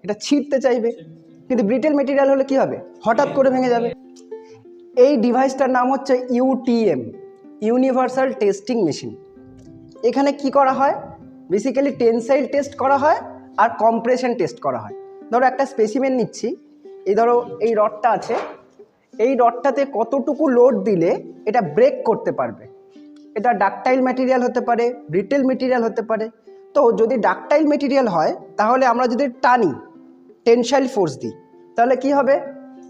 এটা ছিঁড়তে চাইবে, কিন্তু ব্রিটেল মেটেরিয়াল হলে কি হবে, হঠাৎ করে ভেঙে যাবে। এই ডিভাইসটার নাম হচ্ছে ইউটিএম, ইউনিভার্সাল টেস্টিং মেশিন। এখানে কি করা হয়, বেসিক্যালি টেনসাইল টেস্ট করা হয় আর কম্প্রেশন টেস্ট করা হয়। ধরো একটা স্পেসিমেন নিচ্ছি, এই ধরো এই রডটা আছে, এই রডটাতে কতটুকু লোড দিলে এটা ব্রেক করতে পারবে। এটা ডাকটাইল ম্যাটেরিয়াল হতে পারে, ব্রিটেল মেটেরিয়াল হতে পারে। তো যদি ডাকটাইল মেটেরিয়াল হয় তাহলে আমরা যদি টানি, টেনসাইল ফোর্স দিই, তাহলে কি হবে,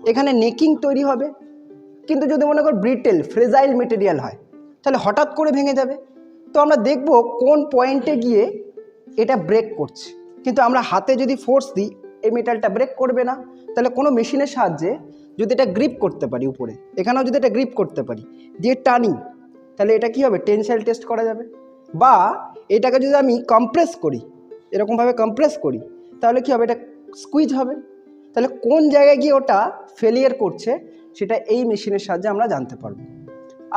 এখানে নেকিং তৈরি হবে। কিন্তু যদি মনে কর ব্রিটেল ফ্রেজাইল মেটেরিয়াল হয় তাহলে হঠাৎ করে ভেঙে যাবে। তো আমরা দেখব কোন পয়েন্টে গিয়ে এটা ব্রেক করছে। কিন্তু আমরা হাতে যদি ফোর্স দিই এই মেটালটা ব্রেক করবে না। তাহলে কোনো মেশিনের সাহায্যে যদি এটা গ্রিপ করতে পারি, উপরে এখানেও যদি এটা গ্রিপ করতে পারি, দিয়ে টানি, তাহলে এটা কি হবে, টেনসাইল টেস্ট করা যাবে। বা এটাকে যদি আমি কম্প্রেস করি, এরকমভাবে কম্প্রেস করি, তাহলে কি হবে, এটা স্কুইজ হবে। তাহলে কোন জায়গায় গিয়ে ওটা ফেলিয়ার করছে সেটা এই মেশিনের সাহায্যে আমরা জানতে পারবো।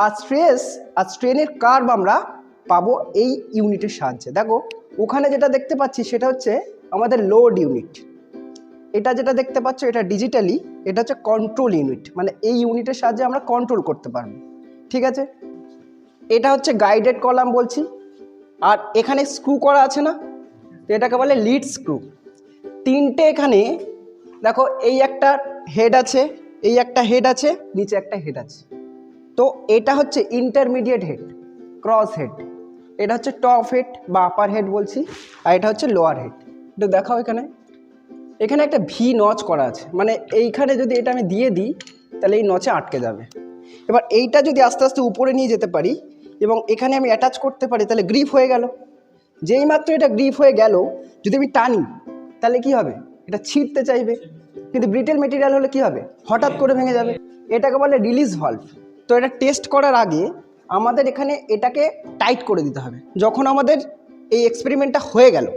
আর স্ট্রেস আর স্ট্রেনের কার্ভ আমরা পাবো এই ইউনিটের সাহায্যে। দেখো ওখানে যেটা দেখতে পাচ্ছি সেটা হচ্ছে আমাদের লোড ইউনিট, এটা যেটা দেখতে পাচ্ছ এটা ডিজিটালি, এটা হচ্ছে কন্ট্রোল ইউনিট, মানে এই ইউনিটের সাহায্যে আমরা কন্ট্রোল করতে পারবো। ঠিক আছে, এটা হচ্ছে গাইডেড কলাম বলছি। আর এখানে স্ক্রু করা আছে না, তো এটাকে বলে লিড স্ক্রু। তিনটে এখানে দেখো, এই একটা হেড আছে, এই একটা হেড আছে, নিচে একটা হেড আছে। তো এটা হচ্ছে ইন্টারমিডিয়েট হেড, ক্রস হেড। এটা হচ্ছে টপ হেড বা আপার হেড বলছি, আর এটা হচ্ছে লোয়ার হেড। একটু দেখাও, এখানে একটা ভি নচ করা আছে, মানে এইখানে যদি এটা আমি দিয়ে দিই তাহলে এই নচে আটকে যাবে। এবার এইটা যদি আস্তে আস্তে উপরে নিয়ে যেতে পারি এবং এখানে আমি অ্যাটাচ করতে পারি তাহলে গ্রিপ হয়ে গেল। যেই মাত্র এটা গ্রিপ হয়ে গেল, যদি আমি টানি তাহলে কি হবে, এটা ছিঁড়তে চাইবে, কিন্তু ব্রিটেল মেটেরিয়াল হলে কি হবে, হঠাৎ করে ভেঙে যাবে। এটাকে বলে রিলিজ ভালভ। তো এটা টেস্ট করার আগে আমাদের এখানে এটাকে টাইট করে দিতে হবে। যখন আমাদের এই এক্সপেরিমেন্টটা হয়ে গেল,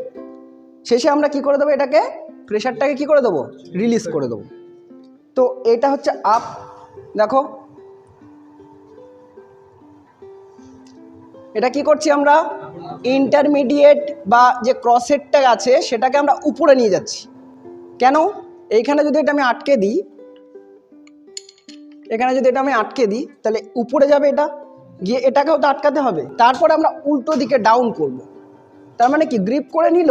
শেষে আমরা কি করে দেবো, এটাকে প্রেশারটাকে কি করে দেবো, রিলিজ করে দেবো। তো এটা হচ্ছে আপ, দেখো এটা কি করছি আমরা, ইন্টারমিডিয়েট বা যে ক্রসহেডটা আছে সেটাকে আমরা উপরে নিয়ে যাচ্ছি। কেন, এইখানে যদি এটা আমি আটকে দিই, এখানে যদি এটা আমি আটকে দিই তাহলে উপরে যাবে, এটা গিয়ে এটাকেও তো আটকাতে হবে। তারপরে আমরা উল্টো দিকে ডাউন করব। তার মানে কি, গ্রিপ করে নিল,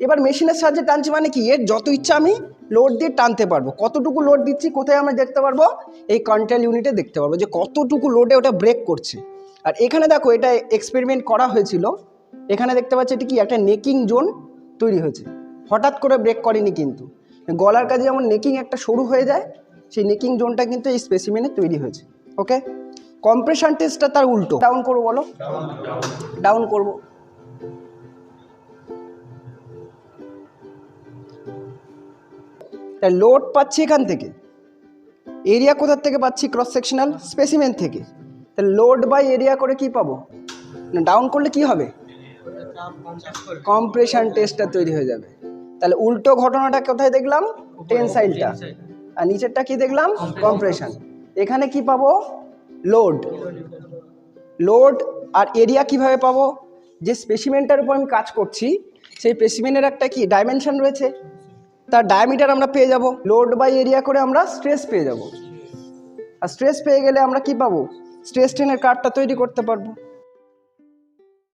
এবার মেশিনের সাহায্যে টানছি, মানে কি এর যত ইচ্ছা আমি লোড দিয়ে টানতে পারবো। কতটুকু লোড দিচ্ছি কোথায় আমরা দেখতে পারবো, এই কন্ট্রোল ইউনিটে দেখতে পারবো যে কতটুকু লোডে ওটা ব্রেক করছে। আর এখানে দেখো এটা এক্সপেরিমেন্ট করা হয়েছিল, এখানে দেখতে পাচ্ছি এটি কি একটা নেকিং জোন তৈরি হয়েছে, হঠাৎ করে ব্রেক করেনি। কিন্তু গলার কাছে যেমন নেকিং একটা সরু হয়ে যায়, সেই নেকিং জোনটা কিন্তু এই স্পেসিমেনে তৈরি হয়েছে। ওকে, কম্প্রেশন টেস্টটা তার উল্টো। ডাউন করবো, বলো ডাউন করবো। তাই লোড পাচ্ছি এখান থেকে, এরিয়া কোথার থেকে পাচ্ছি, ক্রস সেকশনাল স্পেসিমেন থেকে। তাহলে লোড বাই এরিয়া করে কি পাবো, না ডাউন করলে কি হবে, কম্প্রেশন টেস্টটা তৈরি হয়ে যাবে। তাহলে উল্টো ঘটনাটা কোথায় দেখলাম, টেনসাইলটা, আর নিচেরটা কি দেখলাম, কম্প্রেশন। এখানে কি পাবো, লোড। লোড আর এরিয়া কিভাবে পাবো, যে স্পেসিমেনটার উপর আমি কাজ করছি সেই স্পেসিমেনের একটা কি ডাইমেনশন রয়েছে, তার ডায়ামিটার আমরা পেয়ে যাব। লোড বাই এরিয়া করে আমরা স্ট্রেস পেয়ে যাব, আর স্ট্রেস পেয়ে গেলে আমরা কি পাবো, স্ট্রেস স্ট্রেনের কার্ভটা তৈরি করতে পারবো।